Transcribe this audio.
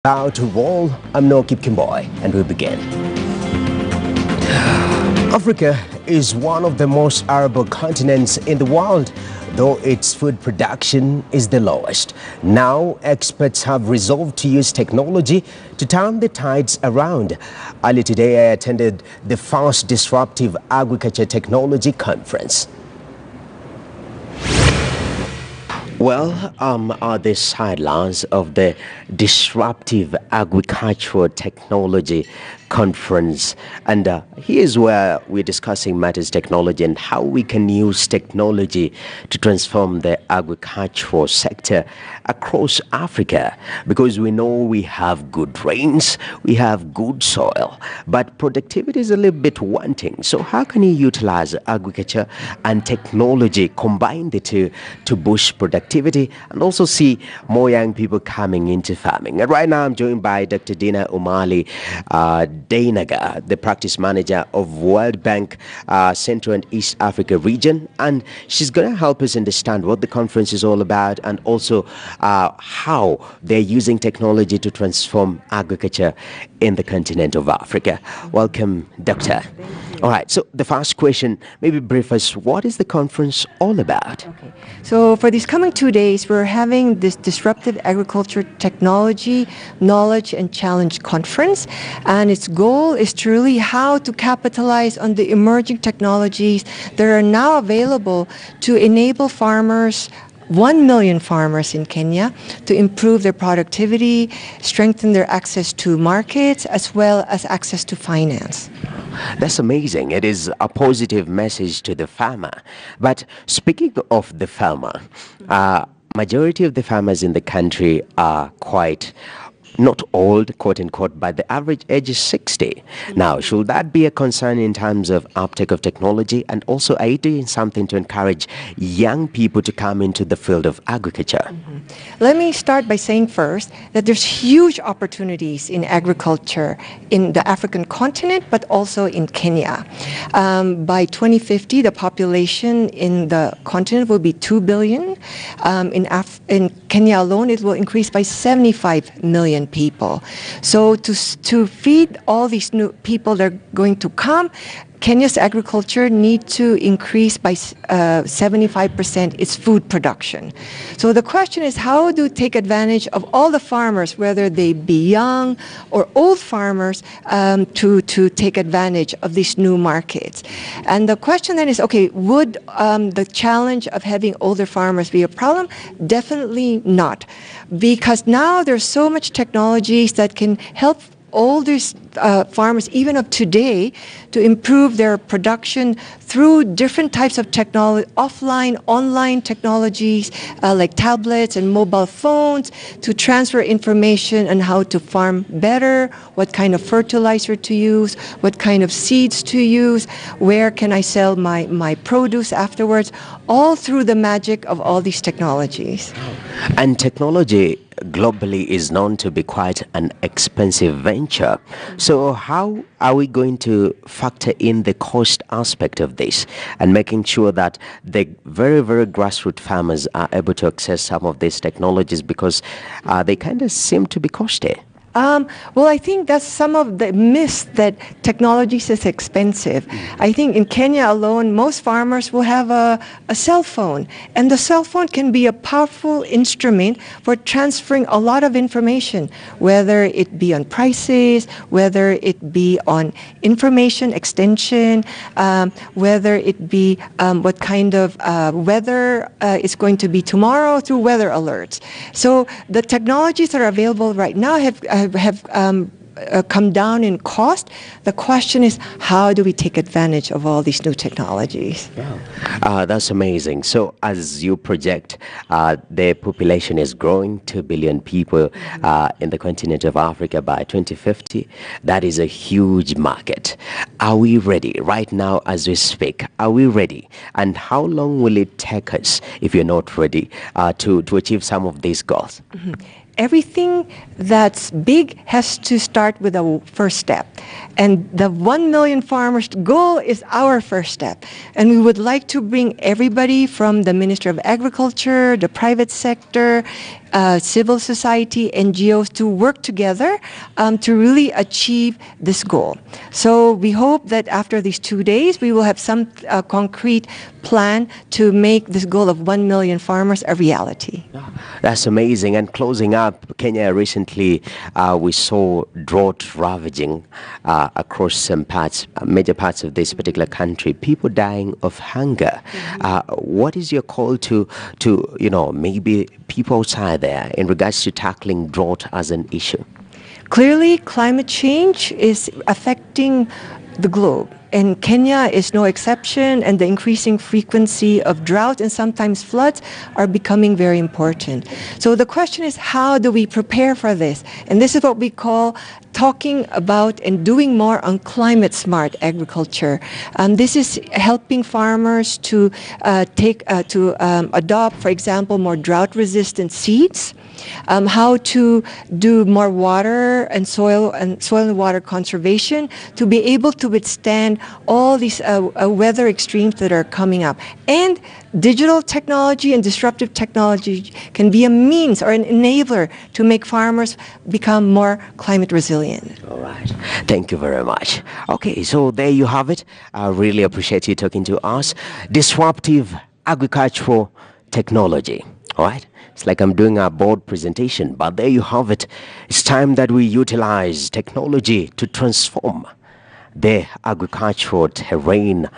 About to roll, I'm Noah Kimboy, and we begin. Africa is one of the most arable continents in the world, though its food production is the lowest. Now, experts have resolved to use technology to turn the tides around. Earlier today, I attended the first Disruptive Agriculture Technology Conference. Well, are the sidelines of the Disruptive Agricultural Technology Conference, and here's where we're discussing matters technology and how we can use technology to transform the agricultural sector across Africa, because we know we have good rains, we have good soil, but productivity is a little bit wanting. So how can you utilize agriculture and technology, combine the two to boost productivity and also see more young people coming into farming? And right now I'm joined by Dr. Dina Umali Dainaga, the practice manager of World Bank Central and East Africa region, and she's going to help us understand what the conference is all about and also how they're using technology to transform agriculture in the continent of Africa. Welcome, Doctor. All right, so the first question, maybe brief us, what is the conference all about? Okay, so for these coming 2 days, we're having this Disruptive Agriculture Technology Knowledge and Challenge Conference, and its goal is truly how to capitalize on the emerging technologies that are now available to enable farmers, 1 million farmers in Kenya, to improve their productivity, strengthen their access to markets, as well as access to finance. That's amazing. It is a positive message to the farmer. But speaking of the farmer, majority of the farmers in the country are quite not old, quote unquote, but the average age is 60. Now, should that be a concern in terms of uptake of technology? And also, are you doing something to encourage young people to come into the field of agriculture? Let me start by saying first that there's huge opportunities in agriculture in the African continent, but also in Kenya. By 2050, the population in the continent will be 2 billion. In Kenya alone, it will increase by 75 million people. So to feed all these new people that are going to come, Kenya's agriculture needs to increase by 75% its food production. So the question is, how do we take advantage of all the farmers, whether they be young or old farmers, to take advantage of these new markets? And the question then is, okay, would the challenge of having older farmers be a problem? Definitely not, because now there's so much technologies that can help older farmers, even of today, to improve their production through different types of technology, offline, online technologies like tablets and mobile phones, to transfer information on how to farm better, what kind of fertilizer to use, what kind of seeds to use, where can I sell my produce afterwards, all through the magic of all these technologies. And technology globally is known to be quite an expensive venture. So how are we going to factor in the cost aspect of this and making sure that the very, very grassroots farmers are able to access some of these technologies, because they kind of seem to be costly? Well, I think that's some of the myths that technology is expensive. I think in Kenya alone, most farmers will have a cell phone, and the cell phone can be a powerful instrument for transferring a lot of information, whether it be on prices, whether it be on information extension, whether it be what kind of weather is going to be tomorrow through weather alerts. So the technologies that are available right now have come down in cost. The question is, how do we take advantage of all these new technologies? Yeah. That's amazing. So as you project, the population is growing, 2 billion people in the continent of Africa by 2050. That is a huge market. Are we ready right now as we speak? Are we ready? And how long will it take us, if you're not ready, to achieve some of these goals? everything that's big has to start with a first step. And the 1 million farmers goal is our first step. And we would like to bring everybody from the Ministry of Agriculture, the private sector, civil society, NGOs to work together to really achieve this goal. So we hope that after these 2 days, we will have some concrete plan to make this goal of 1 million farmers a reality. That's amazing. And closing up, Kenya recently, we saw drought ravaging across some parts, major parts of this particular country, people dying of hunger. What is your call to maybe people outside there in regards to tackling drought as an issue? Clearly, climate change is affecting the globe. And Kenya is no exception, and the increasing frequency of drought and sometimes floods are becoming very important. So the question is, how do we prepare for this? And this is what we call talking about and doing more on climate smart agriculture. This is helping farmers to adopt, for example, more drought resistant seeds. How to do more water and soil and water conservation to be able to withstand all these weather extremes that are coming up. And digital technology and disruptive technology can be a means or an enabler to make farmers become more climate resilient. All right. Thank you very much. Okay, so there you have it. I really appreciate you talking to us. Disruptive agricultural technology. All right. It's like I'm doing a board presentation, but there you have it. It's time that we utilize technology to transform the agricultural terrain